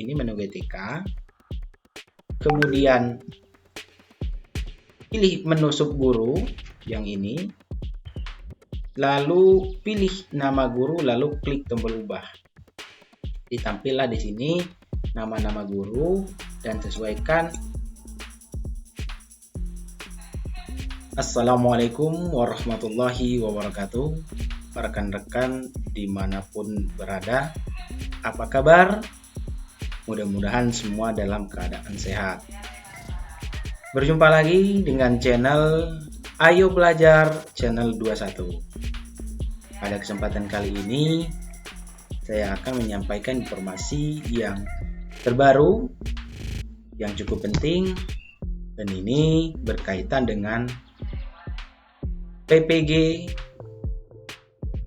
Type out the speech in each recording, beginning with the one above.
ini menu GTK, kemudian pilih menu subguru yang ini, lalu pilih nama guru, lalu klik tombol ubah. Ditampillah di sini nama-nama guru dan sesuaikan. Assalamualaikum warahmatullahi wabarakatuh. Rekan-rekan dimanapun berada, apa kabar? Mudah-mudahan semua dalam keadaan sehat. Berjumpa lagi dengan channel Ayo Belajar channel 21. Pada kesempatan kali ini saya akan menyampaikan informasi yang terbaru, yang cukup penting, dan ini berkaitan dengan PPG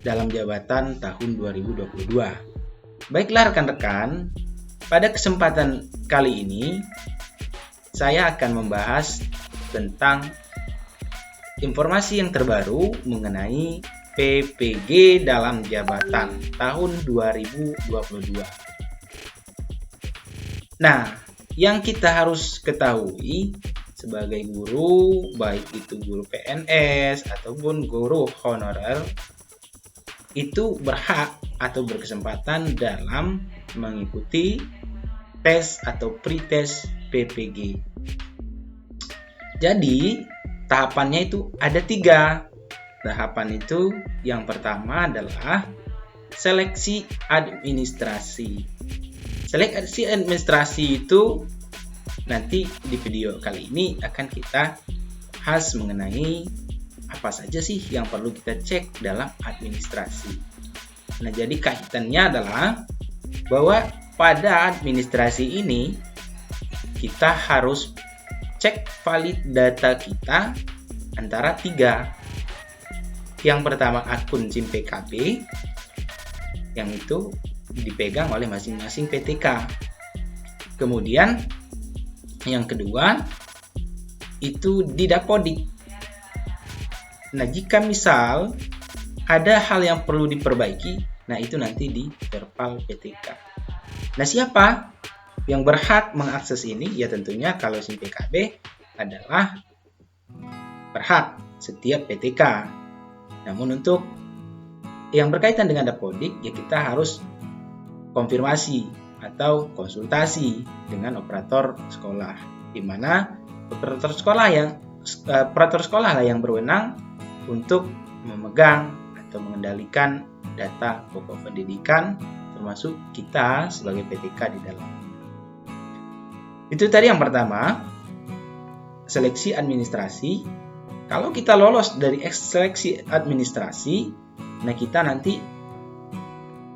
dalam jabatan tahun 2022. Baiklah rekan-rekan, pada kesempatan kali ini saya akan membahas tentang informasi yang terbaru mengenai PPG dalam jabatan tahun 2022. Nah, yang kita harus ketahui sebagai guru, baik itu guru PNS ataupun guru honorer, itu berhak atau berkesempatan dalam mengikuti tes atau pretest PPG. Jadi tahapannya itu ada 3. Tahapan itu yang pertama adalah seleksi administrasi. Seleksi administrasi itu nanti di video kali ini akan kita bahas mengenai apa saja sih yang perlu kita cek dalam administrasi. Nah, jadi kaitannya adalah bahwa pada administrasi ini kita harus cek valid data kita antara 3. Yang pertama akun SIM PKB yang itu dipegang oleh masing-masing PTK. Kemudian yang kedua itu Didapodik. Nah, jika misal ada hal yang perlu diperbaiki, nah itu nanti di Verpal PTK. Nah, siapa yang berhak mengakses ini? Ya tentunya kalau SIM PKB adalah berhak setiap PTK. Namun untuk yang berkaitan dengan Dapodik, ya kita harus konfirmasi atau konsultasi dengan operator sekolah, di mana operator sekolah lah yang berwenang untuk memegang atau mengendalikan data pokok pendidikan, termasuk kita sebagai PTK di dalam. Itu tadi yang pertama, seleksi administrasi. Kalau kita lolos dari seleksi administrasi, nah kita nanti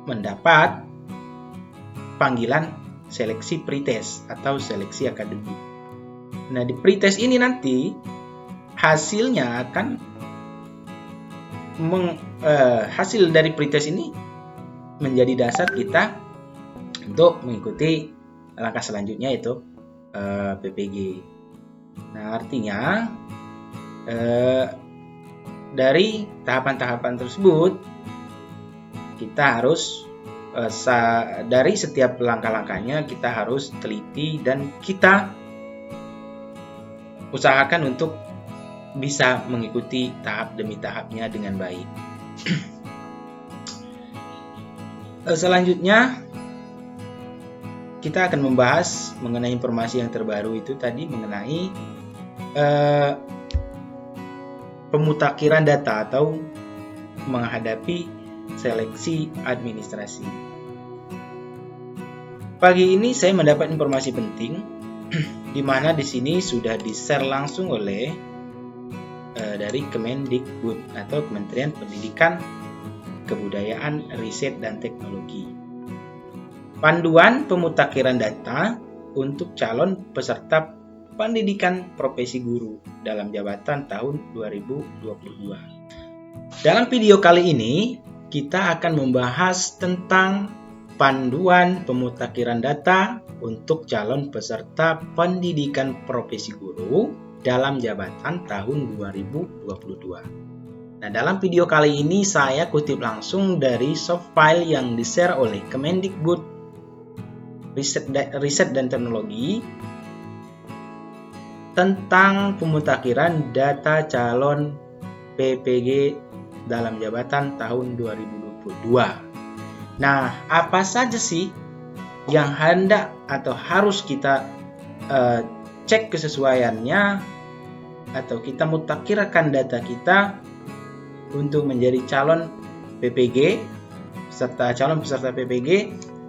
mendapat panggilan seleksi pretest atau seleksi akademik. Nah, di pretest ini nanti hasilnya akan hasil dari pretest ini menjadi dasar kita untuk mengikuti langkah selanjutnya, yaitu PPG. Nah, artinya dari tahapan-tahapan tersebut kita harus dari setiap langkah-langkahnya kita harus teliti dan kita usahakan untuk bisa mengikuti tahap demi tahapnya dengan baik. Selanjutnya kita akan membahas mengenai informasi yang terbaru itu tadi mengenai pemutakhiran data atau menghadapi seleksi administrasi. Pagi ini saya mendapat informasi penting di mana di sini sudah di-share langsung oleh dari Kemendikbud atau Kementerian Pendidikan, Kebudayaan, Riset dan Teknologi. Panduan pemutakhiran data untuk calon peserta pendidikan profesi guru dalam jabatan tahun 2022. Dalam video kali ini kita akan membahas tentang panduan pemutakhiran data untuk calon peserta pendidikan profesi guru dalam jabatan tahun 2022. Nah, dalam video kali ini saya kutip langsung dari soft file yang di-share oleh Kemendikbud Riset dan Teknologi tentang pemutakhiran data calon PPG dalam jabatan tahun 2022. Nah, apa saja sih yang hendak atau harus kita cek kesesuaiannya atau kita mutakhirkan data kita untuk menjadi calon PPG serta calon peserta PPG?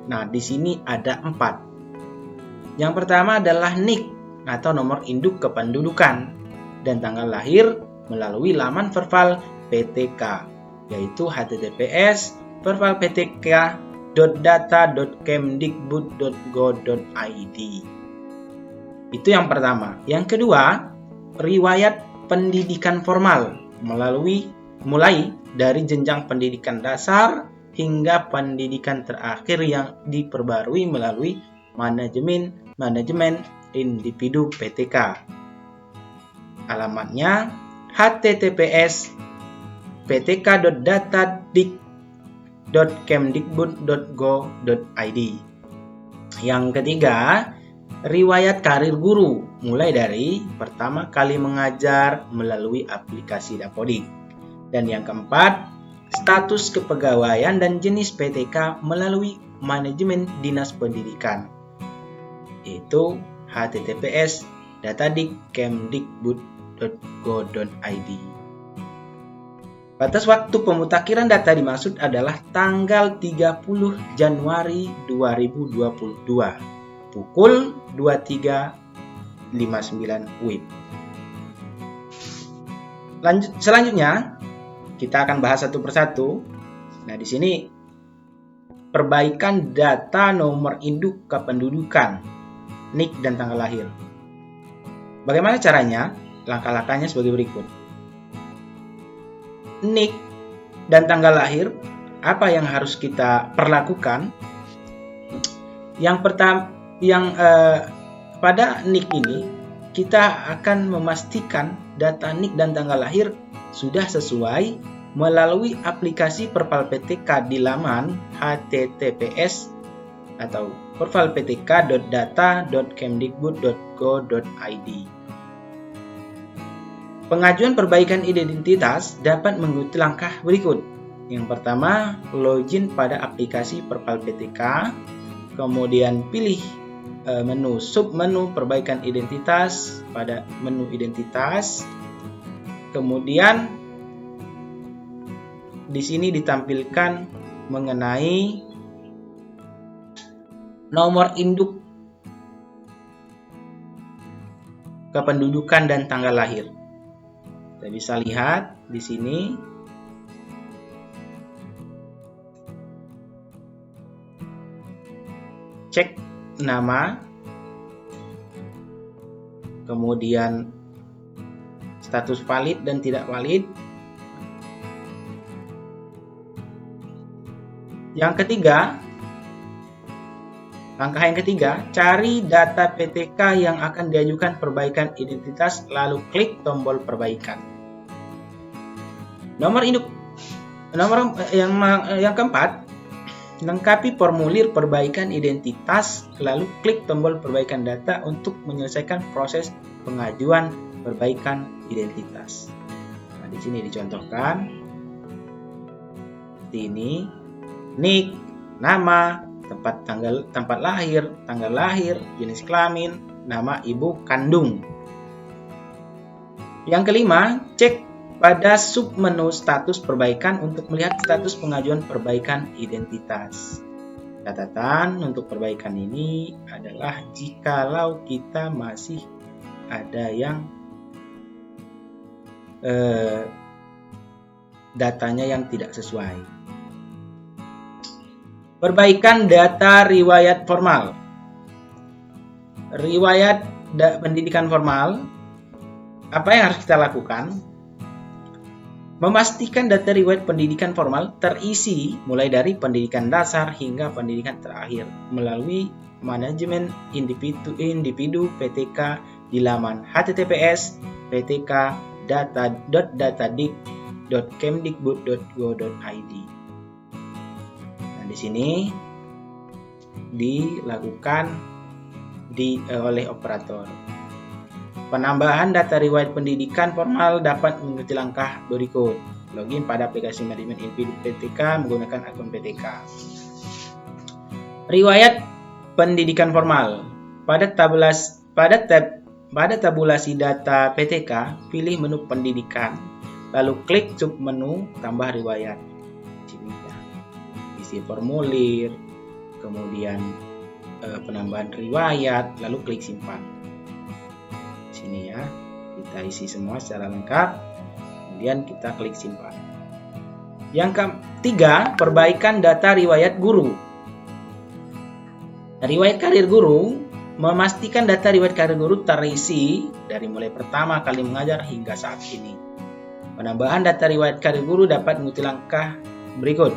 Nah, di sini ada 4. Yang pertama adalah NIK atau nomor induk kependudukan dan tanggal lahir melalui laman Verval PTK, yaitu https://vervalptk.data.kemdikbud.go.id. Itu yang pertama. Yang kedua, riwayat pendidikan formal mulai dari jenjang pendidikan dasar hingga pendidikan terakhir yang diperbarui melalui manajemen individu PTK. Alamatnya https://ptk.datadik.kemdikbud.go.id. Yang ketiga, riwayat karir guru mulai dari pertama kali mengajar melalui aplikasi Dapodik. Dan yang keempat, status kepegawaian dan jenis PTK melalui manajemen dinas pendidikan, yaitu https://datadik.kemdikbud.go.id. Batas waktu pemutakhiran data dimaksud adalah tanggal 30 Januari 2022 pukul 23.59 WIB. Selanjutnya kita akan bahas satu persatu. Nah, di sini perbaikan data nomor induk kependudukan, NIK dan tanggal lahir. Bagaimana caranya? Langkah-langkahnya sebagai berikut. NIK dan tanggal lahir, apa yang harus kita perlakukan? Yang pertama, pada NIK ini kita akan memastikan data NIK dan tanggal lahir sudah sesuai melalui aplikasi Verval PTK di laman https atau vervalptk.data.kemdikbud.go.id. Pengajuan perbaikan identitas dapat mengikuti langkah berikut. Yang pertama, login pada aplikasi Verval PTK, kemudian pilih menu submenu perbaikan identitas pada menu identitas. Kemudian di sini ditampilkan mengenai nomor induk kependudukan dan tanggal lahir. Kita bisa lihat di sini. Cek nama, kemudian status valid dan tidak valid. Langkah yang ketiga, cari data PTK yang akan diajukan perbaikan identitas, lalu klik tombol perbaikan. Yang keempat, lengkapi formulir perbaikan identitas, lalu klik tombol perbaikan data untuk menyelesaikan proses pengajuan perbaikan identitas. Nah, di sini dicontohkan seperti ini: NIK, nama, tempat lahir, tanggal lahir, jenis kelamin, nama ibu kandung. Yang kelima, cek pada submenu status perbaikan untuk melihat status pengajuan perbaikan identitas. Catatan untuk perbaikan ini adalah jikalau kita masih ada yang datanya yang tidak sesuai. Perbaikan data riwayat formal. Riwayat pendidikan formal, apa yang harus kita lakukan? Memastikan data riwayat pendidikan formal terisi mulai dari pendidikan dasar hingga pendidikan terakhir melalui manajemen individu PTK di laman https://ptk.data.kemdikbud.go.id. Di sini dilakukan oleh operator. Penambahan data riwayat pendidikan formal dapat mengikuti langkah berikut. Login pada aplikasi manajemen individu PTK menggunakan akun PTK. Riwayat pendidikan formal. Pada tabulasi data PTK, pilih menu pendidikan, lalu klik submenu tambah riwayat. Sini ya. Isi formulir, kemudian penambahan riwayat, lalu klik simpan. Sini ya, kita isi semua secara lengkap, kemudian kita klik simpan. Yang ketiga, perbaikan data riwayat guru. Riwayat karir guru memastikan data riwayat karir guru terisi dari mulai pertama kali mengajar hingga saat ini. Penambahan data riwayat karir guru dapat mengikuti langkah berikut.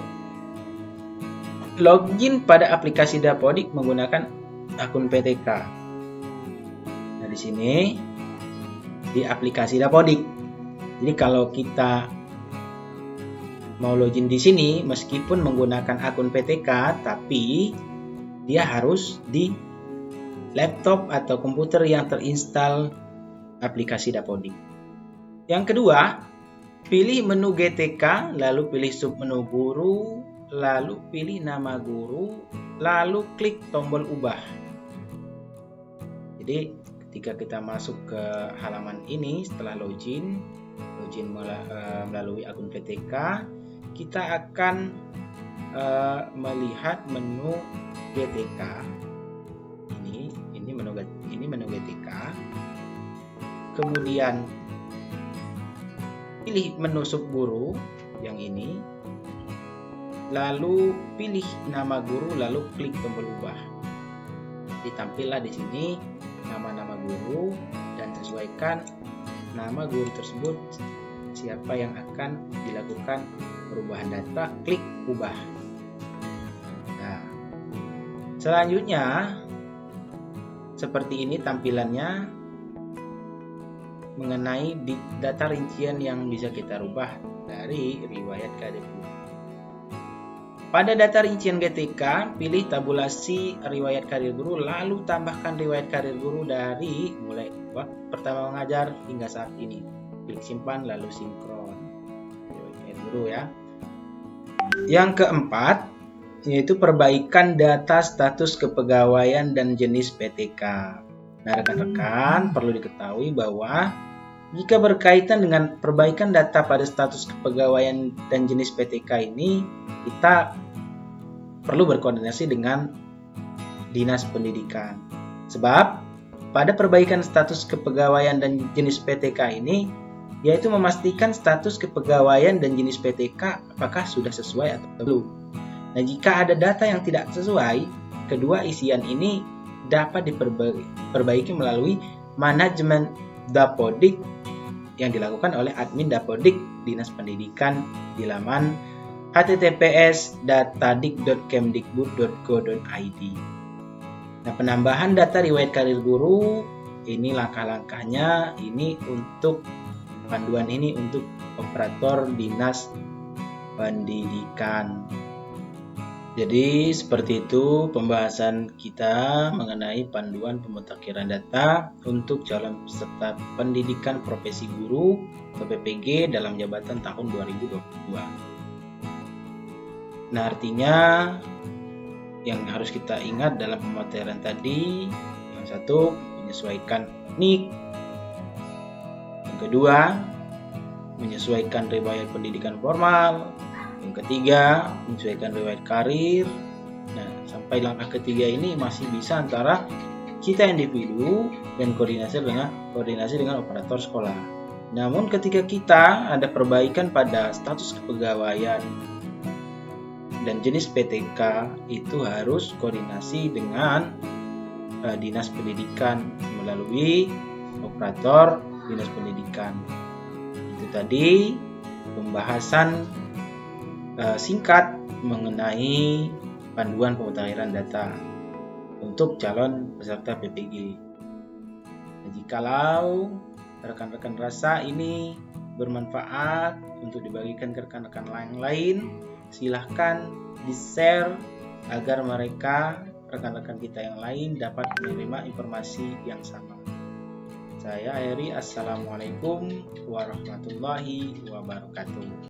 Login pada aplikasi Dapodik menggunakan akun PTK. Nah, di sini di aplikasi Dapodik. Jadi kalau kita mau login di sini meskipun menggunakan akun PTK, tapi dia harus di laptop atau komputer yang terinstall aplikasi Dapodik. Yang kedua, pilih menu GTK, lalu pilih submenu guru, lalu pilih nama guru, lalu klik tombol ubah. Jadi ketika kita masuk ke halaman ini setelah login melalui akun PTK, kita akan melihat menu GTK. Ini menu GTK. Kemudian pilih menu subguru yang ini. Lalu pilih nama guru, lalu klik tombol ubah. Ditampillah di sini nama-nama guru dan sesuaikan nama guru tersebut siapa yang akan dilakukan perubahan data, klik ubah. Nah, selanjutnya seperti ini tampilannya mengenai data rincian yang bisa kita rubah dari riwayat karir guru. Pada data rincian GTK, pilih tabulasi riwayat karir guru, lalu tambahkan riwayat karir guru dari mulai waktu pertama mengajar hingga saat ini. Klik simpan, lalu sinkron riwayat karir guru ya. Yang keempat, yaitu perbaikan data status kepegawaian dan jenis PTK. Nah, rekan-rekan perlu diketahui bahwa jika berkaitan dengan perbaikan data pada status kepegawaian dan jenis PTK ini, kita perlu berkoordinasi dengan Dinas Pendidikan. Sebab pada perbaikan status kepegawaian dan jenis PTK ini, yaitu memastikan status kepegawaian dan jenis PTK apakah sudah sesuai atau belum. Nah, jika ada data yang tidak sesuai, kedua isian ini dapat diperbaiki melalui manajemen Dapodik yang dilakukan oleh admin Dapodik Dinas Pendidikan di laman https://datadik.kemdikbud.go.id. Nah, penambahan data riwayat karir guru ini langkah-langkahnya ini untuk panduan ini untuk operator Dinas Pendidikan. Jadi seperti itu pembahasan kita mengenai panduan pemutakhiran data untuk calon peserta pendidikan profesi guru atau PPG dalam jabatan tahun 2022. Nah, artinya yang harus kita ingat dalam pematerian tadi, yang satu menyesuaikan NIK, yang kedua menyesuaikan riwayat pendidikan formal, yang ketiga menyesuaikan riwayat karir. Nah, sampai langkah ketiga ini masih bisa antara kita individu dan koordinasi dengan operator sekolah. Namun ketika kita ada perbaikan pada status kepegawaian dan jenis PTK, itu harus koordinasi dengan Dinas Pendidikan melalui operator Dinas Pendidikan. Itu tadi pembahasan singkat mengenai panduan pemutakhiran data untuk calon peserta PPG. Nah, jikalau rekan-rekan rasa ini bermanfaat untuk dibagikan ke rekan-rekan lain, silahkan di-share agar mereka rekan-rekan kita yang lain dapat menerima informasi yang sama. Saya Eri, Assalamualaikum warahmatullahi wabarakatuh.